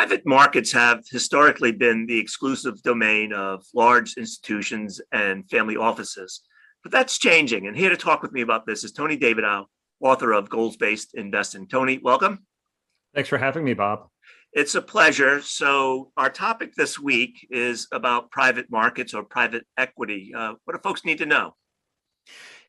Private markets have historically been the exclusive domain of large institutions and family offices, but that's changing. And here to talk with me about this is Tony Davidow, author of Goals-Based Investing. Tony, welcome. Thanks for having me, Bob. It's a pleasure. So our topic this week is about private markets or private equity. What do folks need to know?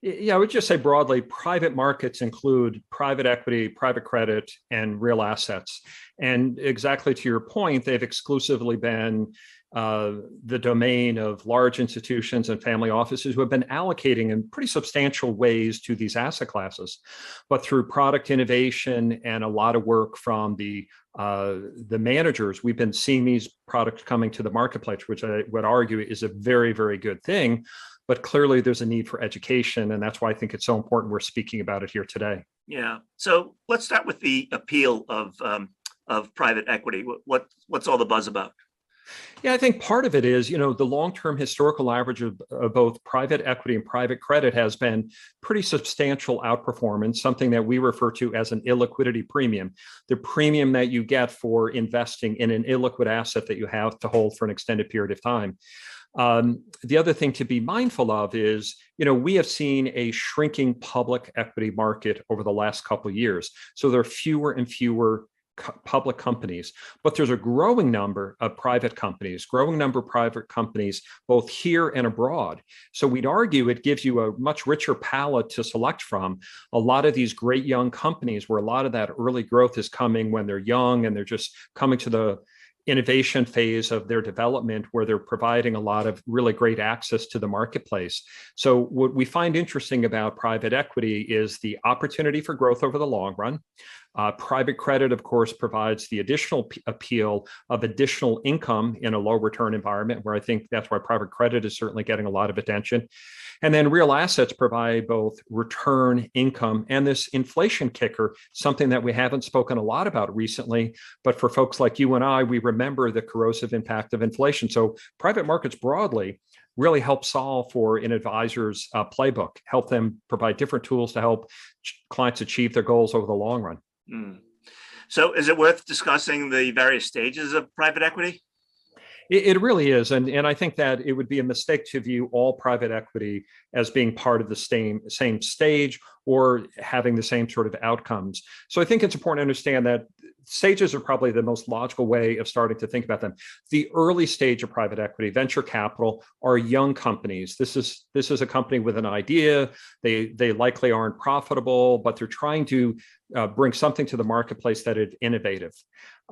Yeah, I would just say broadly, private markets include private equity, private credit, and real assets. And exactly to your point, they've exclusively been the domain of large institutions and family offices who have been allocating in pretty substantial ways to these asset classes. But through product innovation and a lot of work from the managers, we've been seeing these products coming to the marketplace, which I would argue is a very, very good thing. But clearly there's a need for education, and that's why I think it's so important we're speaking about it here today. Yeah. So let's start with the appeal of private equity. What's all the buzz about? Yeah, I think part of it is, the long-term historical average of both private equity and private credit has been pretty substantial outperformance, something that we refer to as an illiquidity premium, the premium that you get for investing in an illiquid asset that you have to hold for an extended period of time. The other thing to be mindful of is, we have seen a shrinking public equity market over the last couple of years. So there are fewer and fewer public companies, but there's a growing number of private companies, both here and abroad. So we'd argue it gives you a much richer palette to select from. A lot of these great young companies where a lot of that early growth is coming when they're young and they're just coming to the innovation phase of their development where they're providing a lot of really great access to the marketplace. So what we find interesting about private equity is the opportunity for growth over the long run. Private credit, of course, provides the additional appeal of additional income in a low return environment, where I think that's why private credit is certainly getting a lot of attention. And then real assets provide both return, income, and this inflation kicker, something that we haven't spoken a lot about recently. But for folks like you and I, we remember the corrosive impact of inflation. So private markets broadly really help solve for an advisor's playbook, help them provide different tools to help clients achieve their goals over the long run. So is it worth discussing the various stages of private equity? It really is. And I think that it would be a mistake to view all private equity as being part of the same stage or having the same sort of outcomes. So I think it's important to understand that stages are probably the most logical way of starting to think about them. The early stage of private equity, venture capital, are young companies. This is a company with an idea. They likely aren't profitable, but they're trying to bring something to the marketplace that is innovative.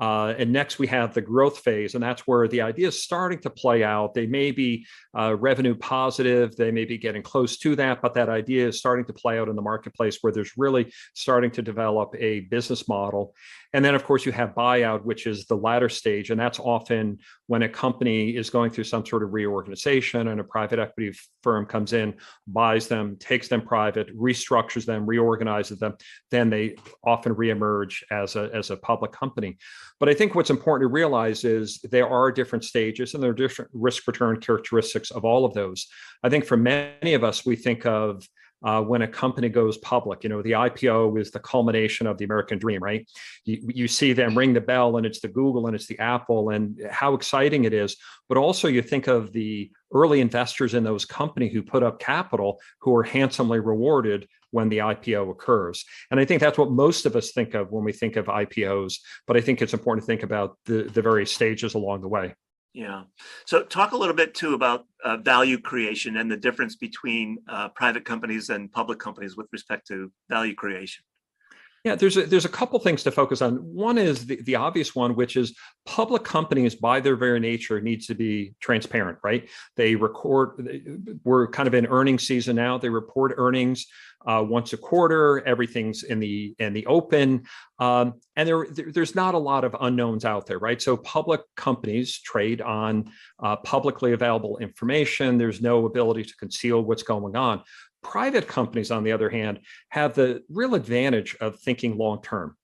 And next we have the growth phase, and that's where the idea is starting to play out. They may be revenue positive, they may be getting close to that, but that idea is starting to play out in the marketplace where there's really starting to develop a business model. And then, of course, you have buyout, which is the latter stage. And that's often when a company is going through some sort of reorganization and a private equity firm comes in, buys them, takes them private, restructures them, reorganizes them. Then they often reemerge as a public company. But I think what's important to realize is there are different stages and there are different risk return characteristics of all of those. I think for many of us, we think of when a company goes public, the IPO is the culmination of the American dream, right? You see them ring the bell and it's the Google and it's the Apple and how exciting it is. But also you think of the early investors in those companies who put up capital who are handsomely rewarded when the IPO occurs. And I think that's what most of us think of when we think of IPOs. But I think it's important to think about the various stages along the way. Yeah. So talk a little bit too about value creation and the difference between private companies and public companies with respect to value creation. Yeah, there's a couple things to focus on. One is the obvious one, which is public companies by their very nature needs to be transparent, right? They we're kind of in earnings season now. They report earnings once a quarter. Everything's in the open, and there's not a lot of unknowns out there, right? So public companies trade on publicly available information. There's no ability to conceal what's going on. Private companies, on the other hand, have the real advantage of thinking long term.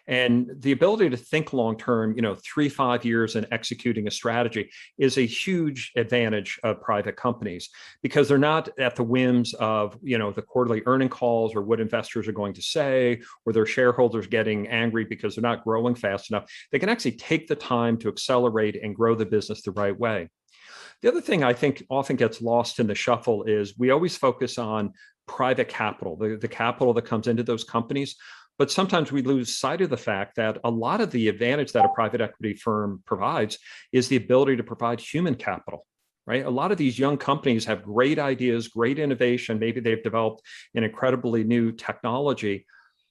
And the ability to think long-term, 3-5 years and executing a strategy is a huge advantage of private companies because they're not at the whims of, the quarterly earning calls or what investors are going to say, or their shareholders getting angry because they're not growing fast enough. They can actually take the time to accelerate and grow the business the right way. The other thing I think often gets lost in the shuffle is we always focus on private capital, the capital that comes into those companies. But sometimes we lose sight of the fact that a lot of the advantage that a private equity firm provides is the ability to provide human capital, right? A lot of these young companies have great ideas, great innovation. Maybe they've developed an incredibly new technology,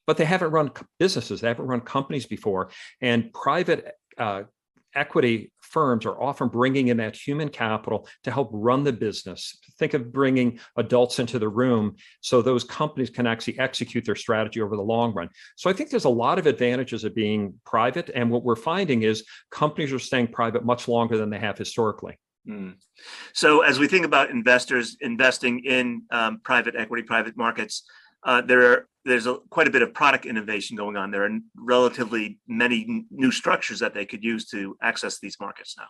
but they haven't run businesses. They haven't run companies before. And private equity firms are often bringing in that human capital to help run the business. Think of bringing adults into the room so those companies can actually execute their strategy over the long run. So I think there's a lot of advantages of being private. And what we're finding is companies are staying private much longer than they have historically. So as we think about investors investing in private equity, private markets, there's quite a bit of product innovation going on. There are relatively many new structures that they could use to access these markets now.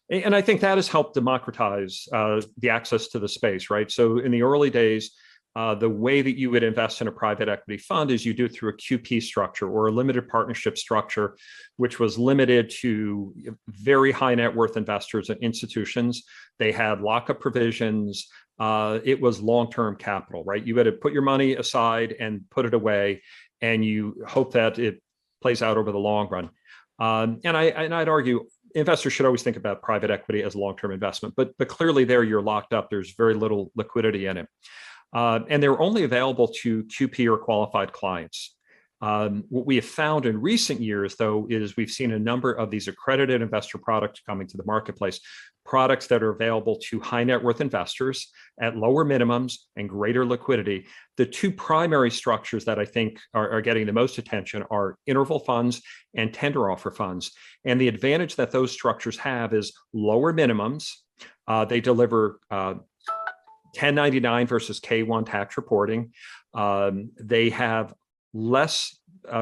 And I think that has helped democratize the access to the space, right? So in the early days, the way that you would invest in a private equity fund is you do it through a QP structure or a limited partnership structure, which was limited to very high net worth investors and institutions. They had lockup provisions. It was long-term capital, right? You had to put your money aside and put it away, and you hope that it plays out over the long run. And I'd argue investors should always think about private equity as a long-term investment, but clearly there you're locked up. There's very little liquidity in it. And they're only available to QP or qualified clients. What we have found in recent years, though, is we've seen a number of these accredited investor products coming to the marketplace, products that are available to high net worth investors at lower minimums and greater liquidity. The two primary structures that I think are getting the most attention are interval funds and tender offer funds. And the advantage that those structures have is lower minimums. They deliver 1099 versus K1 tax reporting. They have less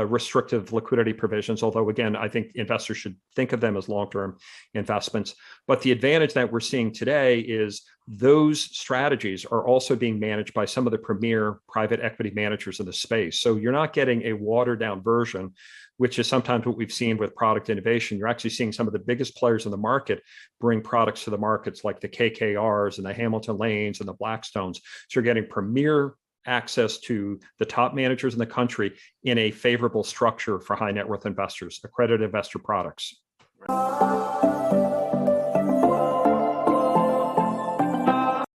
restrictive liquidity provisions, although again, I think investors should think of them as long-term investments. But the advantage that we're seeing today is those strategies are also being managed by some of the premier private equity managers in the space. So you're not getting a watered-down version, which is sometimes what we've seen with product innovation. You're actually seeing some of the biggest players in the market bring products to the markets like the KKRs and the Hamilton Lanes and the Blackstones. So you're getting premier access to the top managers in the country in a favorable structure for high net worth investors, accredited investor products. Right.